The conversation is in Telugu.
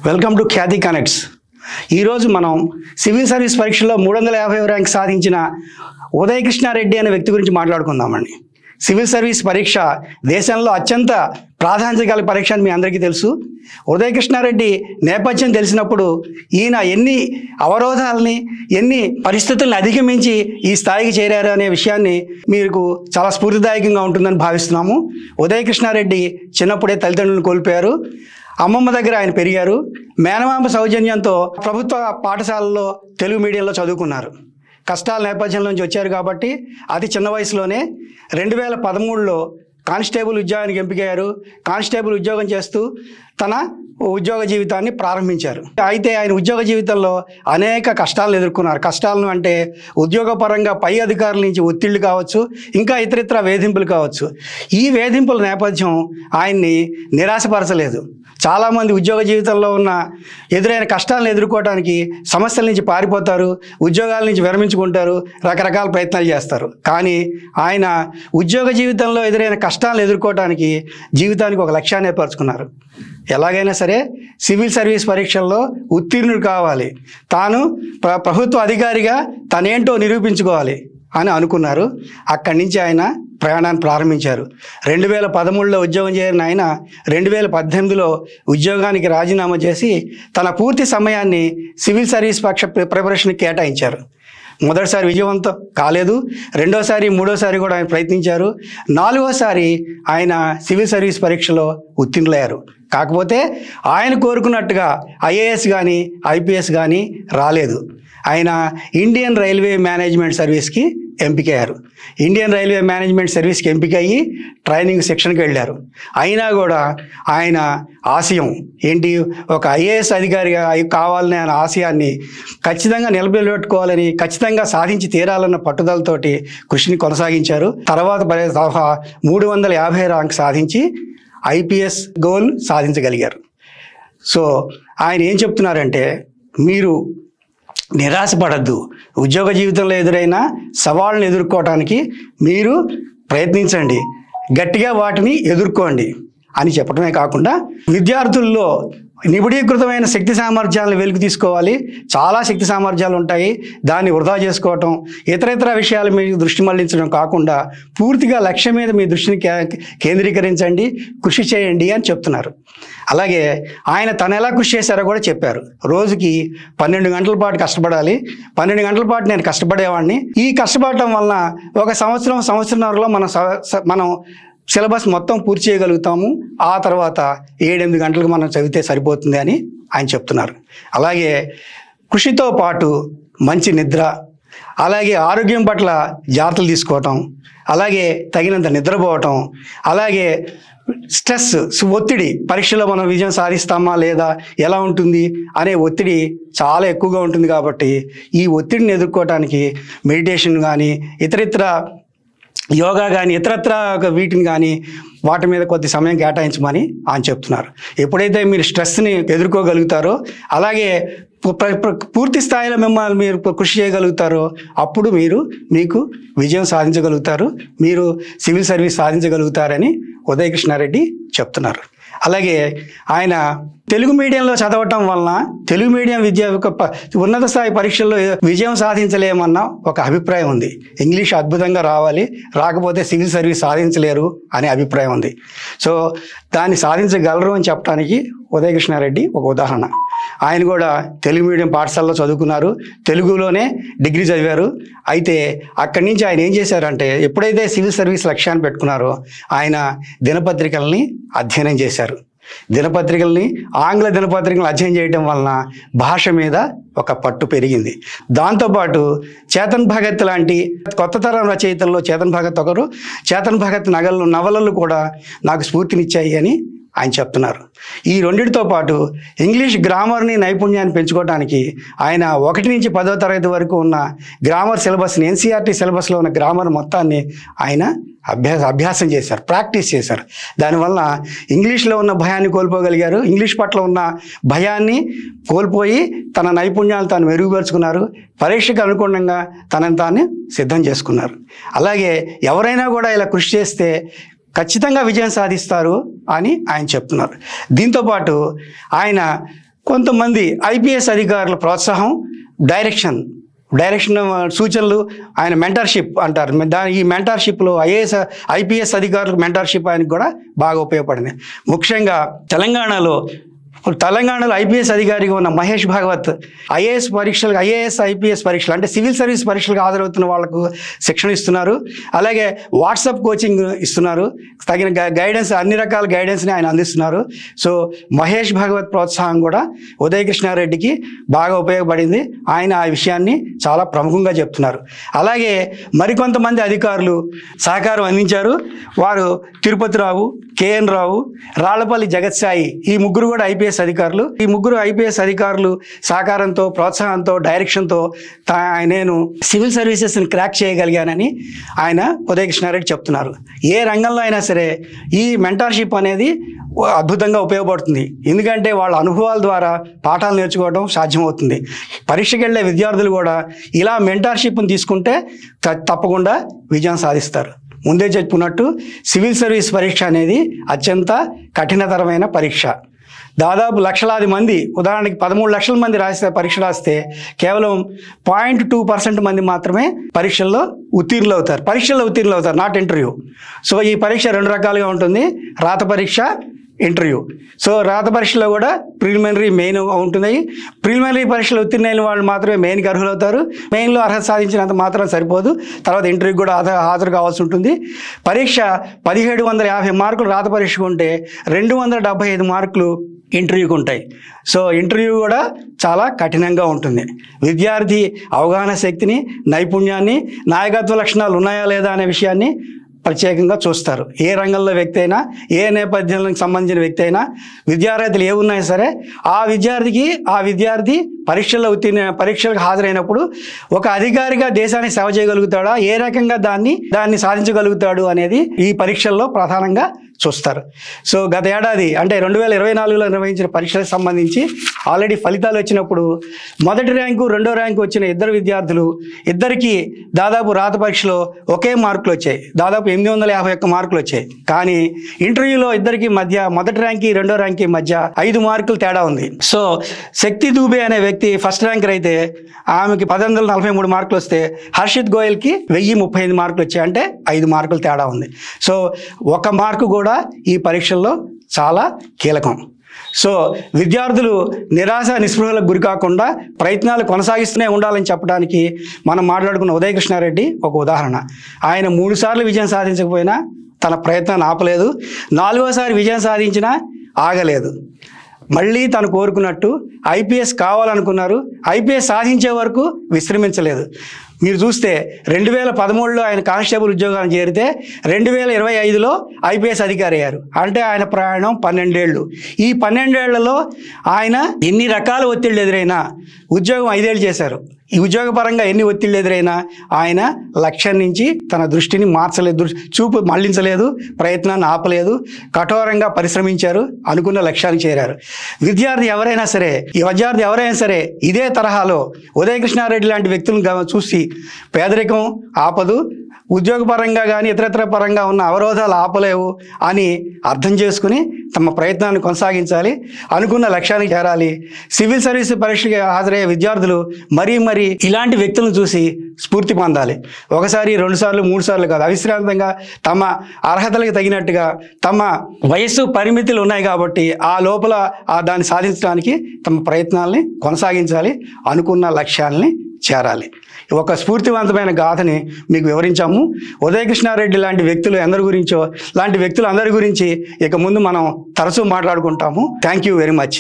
Welcome to Khyati connects. ఈరోజు మనం సివిల్ సర్వీస్ పరీక్షలో 350 ర్యాంక్ సాధించిన ఉదయకృష్ణారెడ్డి అనే వ్యక్తి గురించి మాట్లాడుకుందామండి. సివిల్ సర్వీస్ పరీక్ష దేశంలో అత్యంత ప్రాధాన్యత గల పరీక్ష అని మీ అందరికీ తెలుసు. ఉదయకృష్ణారెడ్డి నేపథ్యం తెలిసినప్పుడు ఈయన ఎన్ని అవరోధాలని ఎన్ని పరిస్థితులను అధిగమించి ఈ స్థాయికి చేరారు అనే విషయాన్ని మీకు చాలా స్ఫూర్తిదాయకంగా ఉంటుందని భావిస్తున్నాము. ఉదయకృష్ణారెడ్డి చిన్నప్పుడే తల్లిదండ్రులను కోల్పోయారు. అమ్మమ్మ దగ్గర ఆయన పెరిగారు. మేనమామ సౌజన్యంతో ప్రభుత్వ పాఠశాలలో తెలుగు మీడియంలో చదువుకున్నారు. కష్టాల నేపథ్యం నుంచి వచ్చారు కాబట్టి అతి చిన్న వయసులోనే 2013లో కానిస్టేబుల్ ఉద్యోగానికి ఎంపికయ్యారు. కానిస్టేబుల్ ఉద్యోగం చేస్తూ తన ఉద్యోగ జీవితాన్ని ప్రారంభించారు. అయితే ఆయన ఉద్యోగ జీవితంలో అనేక కష్టాలను ఎదుర్కొన్నారు. కష్టాలను అంటే ఉద్యోగపరంగా పై అధికారుల నుంచి ఒత్తిళ్లు కావచ్చు, ఇంకా ఇతరితర వేధింపులు కావచ్చు. ఈ వేధింపుల నేపథ్యం ఆయన్ని నిరాశపరచలేదు. చాలామంది ఉద్యోగ జీవితంలో ఉన్న ఎదురైన కష్టాలను ఎదుర్కోవడానికి సమస్యల నుంచి పారిపోతారు, ఉద్యోగాల నుంచి విరమించుకుంటారు, రకరకాల ప్రయత్నాలు చేస్తారు. కానీ ఆయన ఉద్యోగ జీవితంలో ఎదురైన కష్టాలను ఎదుర్కోవడానికి జీవితానికి ఒక లక్ష్యాన్ని ఏర్పరచుకున్నారు. ఎలాగైనా సరే సివిల్ సర్వీస్ పరీక్షల్లో ఉత్తీర్ణుడు కావాలి, తాను ప్రభుత్వ అధికారిగా తనేంటో నిరూపించుకోవాలి అని అనుకున్నారు. అక్కడి నుంచి ఆయన ప్రయాణాన్ని ప్రారంభించారు. 2013లో ఉద్యోగం చేరిన ఆయన 2018లో ఉద్యోగానికి రాజీనామా చేసి తన పూర్తి సమయాన్ని సివిల్ సర్వీస్ పరీక్ష ప్రిపరేషన్కి కేటాయించారు. మొదటిసారి విజయవంతం కాలేదు, రెండోసారి మూడోసారి కూడా ఆయన ప్రయత్నించారు. 4వసారి ఆయన సివిల్ సర్వీస్ పరీక్షలో ఉత్తీర్ణులయ్యారు. కాకపోతే ఆయన కోరుకున్నట్టుగా ఐఏఎస్ కానీ ఐపీఎస్ కానీ రాలేదు. ఆయన ఇండియన్ రైల్వే మేనేజ్మెంట్ సర్వీస్కి ఎంపికయ్యారు. ఇండియన్ రైల్వే మేనేజ్మెంట్ సర్వీస్కి ఎంపికయ్యి ట్రైనింగ్ సెక్షన్కి వెళ్ళారు. అయినా కూడా ఆయన ఆశయం ఏంటి, ఒక ఐఏఎస్ అధికారిగా కావాలనే ఆయన ఆశయాన్ని ఖచ్చితంగా నిలబెట్టుకోవాలని, ఖచ్చితంగా సాధించి తీరాలన్న పట్టుదలతోటి కృషిని కొనసాగించారు. తర్వాత 350 ర్యాంక్ సాధించి ఐపీఎస్ గోల్ సాధించగలిగారు. సో ఆయన ఏం చెప్తున్నారంటే, మీరు నిరాశపడద్దు, ఉద్యోగ జీవితంలో ఎదురైన సవాళ్ళను ఎదుర్కోవడానికి మీరు ప్రయత్నించండి, గట్టిగా వాటిని ఎదుర్కోండి అని చెప్పడమే కాకుండా విద్యార్థుల్లో నిబిడీకృతమైన శక్తి సామర్థ్యాలను వెలికి తీసుకోవాలి. చాలా శక్తి సామర్థ్యాలు ఉంటాయి, దాన్ని వృధా చేసుకోవటం, ఇతర విషయాల మీద దృష్టి మళ్లించడం కాకుండా పూర్తిగా లక్ష్యం మీద మీ దృష్టిని కేంద్రీకరించండి, కృషి చేయండి అని చెప్తున్నారు. అలాగే ఆయన తను ఎలా కృషి చేశారో కూడా చెప్పారు. రోజుకి 12 గంటల పాటు కష్టపడాలి. 12 గంటల పాటు నేను కష్టపడేవాడిని. ఈ కష్టపడటం వలన ఒక సంవత్సరంలో మనం సిలబస్ మొత్తం పూర్తి చేయగలుగుతాము. ఆ తర్వాత 7-8 గంటలకు మనం చదివితే సరిపోతుంది అని ఆయన చెప్తున్నారు. అలాగే కృషితో పాటు మంచి నిద్ర, అలాగే ఆరోగ్యం పట్ల జాగ్రత్తలు తీసుకోవటం, అలాగే తగినంత నిద్రపోవటం, అలాగే స్ట్రెస్, ఒత్తిడి, పరీక్షలో మనం విజయం సాధిస్తామా లేదా, ఎలా ఉంటుంది అనే ఒత్తిడి చాలా ఎక్కువగా ఉంటుంది. కాబట్టి ఈ ఒత్తిడిని ఎదుర్కోవటానికి మెడిటేషన్ కానీ, ఇతరితర యోగా కానీ, ఇతరత్ర వీటిని కానీ వాటి మీద కొద్ది సమయం కేటాయించమని ఆయన చెప్తున్నారు. ఎప్పుడైతే మీరు స్ట్రెస్ని ఎదుర్కోగలుగుతారో, అలాగే పూర్తి స్థాయిలో మీరు కృషి చేయగలుగుతారో అప్పుడు మీకు విజయం సాధించగలుగుతారు, మీరు సివిల్ సర్వీస్ సాధించగలుగుతారని ఉదయకృష్ణారెడ్డి చెప్తున్నారు. అలాగే ఆయన తెలుగు మీడియంలో చదవటం వలన తెలుగు మీడియం విద్య ఉన్నత స్థాయి పరీక్షల్లో విజయం సాధించలేమన్న ఒక అభిప్రాయం ఉంది. ఇంగ్లీష్ అద్భుతంగా రావాలి, రాకపోతే సివిల్ సర్వీస్ సాధించలేరు అనే అభిప్రాయం ఉంది. సో దాన్ని సాధించగలరు అని చెప్పడానికి ఉదయకృష్ణారెడ్డి ఒక ఉదాహరణ. ఆయన కూడా తెలుగు మీడియం పాఠశాలలో చదువుకున్నారు, తెలుగులోనే డిగ్రీ చదివారు. అయితే అక్కడి నుంచి ఆయన ఏం చేశారంటే, ఎప్పుడైతే సివిల్ సర్వీస్ లక్ష్యాన్ని పెట్టుకున్నారో ఆయన దినపత్రికల్ని అధ్యయనం చేశారు. ఆంగ్ల దినపత్రికలను అధ్యయనం చేయడం వలన భాష మీద ఒక పట్టు పెరిగింది. దాంతోపాటు చేతన్ భగత్ లాంటి కొత్త తరం రచయితల్లో చేతన్ భగత్ ఒకరు. చేతన్ భగత్ నవలలు కూడా నాకు స్ఫూర్తినిచ్చాయి అని ఆయన చెప్తున్నారు. ఈ రెండింటితో పాటు ఇంగ్లీష్ గ్రామర్ని నైపుణ్యాన్ని పెంచుకోవడానికి ఆయన 1 నుంచి 10వ తరగతి వరకు ఉన్న గ్రామర్ సిలబస్ని, ఎన్సీఆర్టీ సిలబస్లో ఉన్న గ్రామర్ మొత్తాన్ని ఆయన అభ్యాసం చేశారు, ప్రాక్టీస్ చేశారు. దానివల్ల ఇంగ్లీష్లో ఉన్న భయాన్ని కోల్పోగలిగారు. ఇంగ్లీష్ పట్ల ఉన్న భయాన్ని కోల్పోయి తన నైపుణ్యాలు తాను మెరుగుపరుచుకున్నారు. పరీక్షకు అనుగుణంగా తనని తాను సిద్ధం చేసుకున్నారు. అలాగే ఎవరైనా కూడా ఇలా కృషి చేస్తే ఖచ్చితంగా విజయం సాధిస్తారు అని ఆయన చెప్తున్నారు. దీంతోపాటు ఆయన కొంతమంది ఐపీఎస్ అధికారుల ప్రోత్సాహం, డైరెక్షన్ సూచనలు, ఆయన మెంటర్షిప్ అంటారు. ఈ మెంటర్షిప్లో ఐపీఎస్ ఐపీఎస్ మెంటర్షిప్ ఆయనకు కూడా బాగా ఉపయోగపడింది. ముఖ్యంగా తెలంగాణలో ఐపీఎస్ అధికారిగా ఉన్న మహేష్ భాగవత్ ఐఏఎస్ ఐపీఎస్ పరీక్షలు అంటే సివిల్ సర్వీస్ పరీక్షలకు హాజరవుతున్న వాళ్ళకు శిక్షణ ఇస్తున్నారు. అలాగే వాట్సాప్ కోచింగ్ ఇస్తున్నారు. తగిన గైడెన్స్, అన్ని రకాల గైడెన్స్ని ఆయన అందిస్తున్నారు. సో మహేష్ భాగవత్ ప్రోత్సాహం కూడా ఉదయకృష్ణారెడ్డికి బాగా ఉపయోగపడింది. ఆయన ఆ విషయాన్ని చాలా ప్రముఖంగా చెప్తున్నారు. అలాగే మరికొంతమంది అధికారులు సహకారం అందించారు. వారు తిరుపతి రావు, కేఎన్ రావు, రాళ్లపల్లి జగత్ సాయి, ఈ ముగ్గురు కూడా ఐపీఎస్ అధికారులు. ఈ ముగ్గురు ఐపీఎస్ అధికారులు సహకారంతో, ప్రోత్సాహంతో, డైరెక్షన్తో నేను సివిల్ సర్వీసెస్ని క్రాక్ చేయగలిగానని ఆయన ఉదయకృష్ణారెడ్డి చెప్తున్నారు. ఏ రంగంలో అయినా సరే ఈ మెంటర్షిప్ అనేది అద్భుతంగా ఉపయోగపడుతుంది. ఎందుకంటే వాళ్ళ అనుభవాల ద్వారా పాఠాలు నేర్చుకోవడం సాధ్యమవుతుంది. పరీక్షకి వెళ్ళే విద్యార్థులు కూడా ఇలా మెంటర్షిప్ని తీసుకుంటే తప్పకుండా విజయం సాధిస్తారు. ముందే చెప్పుకున్నట్టు సివిల్ సర్వీస్ పరీక్ష అనేది అత్యంత కఠినతరమైన పరీక్ష. దాదాపు లక్షలాది మంది, ఉదాహరణకి 13 లక్షల మంది పరీక్ష రాస్తే కేవలం 0.2% మంది మాత్రమే పరీక్షల్లో ఉత్తీర్ణులు అవుతారు, నాట్ ఇంటర్వ్యూ. సో ఈ పరీక్ష 2 రకాలుగా ఉంటుంది, రాత పరీక్ష, ఇంటర్వ్యూ. సో రాత పరీక్షలో కూడా ప్రిలిమినరీ, మెయిన్ ఉంటుంది. ప్రిలిమినరీ పరీక్షలు ఉత్తీర్ణైన వాళ్ళు మాత్రమే మెయిన్కి అర్హులవుతారు. మెయిన్లో అర్హత సాధించినంత మాత్రం సరిపోదు, తర్వాత ఇంటర్వ్యూకి కూడా హాజరు కావాల్సి ఉంటుంది. పరీక్ష 1750 మార్కులు రాత పరీక్షకు ఉంటే 275 మార్కులు ఇంటర్వ్యూకి ఉంటాయి. సో ఇంటర్వ్యూ కూడా చాలా కఠినంగా ఉంటుంది. విద్యార్థి అవగాహన శక్తిని, నైపుణ్యాన్ని, నాయకత్వ లక్షణాలు ఉన్నాయా లేదా అనే విషయాన్ని ప్రత్యేకంగా చూస్తారు. ఏ రంగంలో వ్యక్తి అయినా, ఏ నేపథ్యానికి సంబంధించిన వ్యక్తి అయినా, విద్యార్థులు ఏ ఉన్నా సరే ఆ విద్యార్థి పరీక్షలకు హాజరైనప్పుడు ఒక అధికారిగా దేశానికి సేవ చేయగలుగుతాడా, ఏ రకంగా దాన్ని సాధించగలుగుతాడు అనేది ఈ పరీక్షల్లో ప్రధానంగా చూస్తారు. సో గత ఏడాది అంటే 2024లో నిర్వహించిన పరీక్షలకు సంబంధించి ఆల్రెడీ ఫలితాలు వచ్చినప్పుడు మొదటి ర్యాంకు, రెండో ర్యాంకు వచ్చిన ఇద్దరు విద్యార్థులు, ఇద్దరికి దాదాపు రాత పరీక్షలో ఒకే మార్కులు వచ్చాయి. దాదాపు 851 మార్కులు వచ్చాయి. కానీ ఇంటర్వ్యూలో ఇద్దరికి మధ్య, మొదటి ర్యాంక్కి రెండో ర్యాంక్కి మధ్య 5 మార్కులు తేడా ఉంది. సో శక్తి దూబే అనే వ్యక్తి ఫస్ట్ ర్యాంకర్ అయితే ఆమెకి 1143 మార్కులు వస్తే హర్షిత్ గోయల్కి 1035 మార్కులు వచ్చాయి. అంటే 5 మార్కులు తేడా ఉంది. సో ఒక మార్కు కూడా ఈ పరీక్షల్లో చాలా కీలకం. సో విద్యార్థులు నిరాశ నిస్పృహలకు గురి కాకుండా ప్రయత్నాలు కొనసాగిస్తూనే ఉండాలని చెప్పడానికి మనం మాట్లాడుకున్న ఉదయకృష్ణారెడ్డి ఒక ఉదాహరణ. ఆయన 3 సార్లు విజయం సాధించకపోయినా తన ప్రయత్నాన్ని ఆపలేదు, 4వసారి విజయం సాధించినా ఆగలేదు. మళ్ళీ తను కోరుకున్నట్టు ఐపీఎస్ కావాలనుకున్నారు, ఐపీఎస్ సాధించే వరకు విశ్రమించలేదు. మీరు చూస్తే 2013లో ఆయన కానిస్టేబుల్ ఉద్యోగాన్ని చేరితే 2025లో ఐపీఎస్ అధికారి అయ్యారు. అంటే ఆయన ప్రయాణం 12 ఏళ్ళు. ఈ 12 ఏళ్లలో ఆయన ఎన్ని రకాల ఒత్తిళ్ళు ఎదురైనా, ఉద్యోగం 5 ఏళ్ళు చేశారు, ఈ ఉద్యోగపరంగా ఎన్ని ఒత్తిళ్ళు ఎదురైనా ఆయన లక్ష్యం నుంచి తన దృష్టిని చూపు మళ్లించలేదు, ప్రయత్నాన్ని ఆపలేదు, కఠోరంగా పరిశ్రమించారు, అనుకున్న లక్ష్యానికి చేరారు. విద్యార్థి ఎవరైనా సరే ఇదే తరహాలో ఉదయకృష్ణారెడ్డి లాంటి వ్యక్తులను చూసి పేదరికం ఆపదు, ఉద్యోగపరంగా కానీ ఇతరత్ర పరంగా ఉన్న అవరోధాలు ఆపలేవు అని అర్థం చేసుకుని తమ ప్రయత్నాన్ని కొనసాగించాలి, అనుకున్న లక్ష్యానికి చేరాలి. సివిల్ సర్వీస్ పరీక్షకి హాజరయ్యే విద్యార్థులు మరీ ఇలాంటి వ్యక్తులను చూసి స్ఫూర్తి పొందాలి. 1 సారి 2 సార్లు 3 సార్లు కాదు, అవిశ్రాంతంగా తమ అర్హతలకు తగినట్టుగా తమ వయస్సు పరిమితులు ఉన్నాయి కాబట్టి ఆ లోపల దాన్ని సాధించడానికి తమ ప్రయత్నాల్ని కొనసాగించాలి, అనుకున్న లక్ష్యాలని చేరాలి. ఒక స్ఫూర్తివంతమైన గాథని మీకు వివరించాము. ఉదయకృష్ణారెడ్డి లాంటి వ్యక్తులు అందరి గురించి ఇక ముందు మనం తరచూ మాట్లాడుకుంటాము. Thank you very much.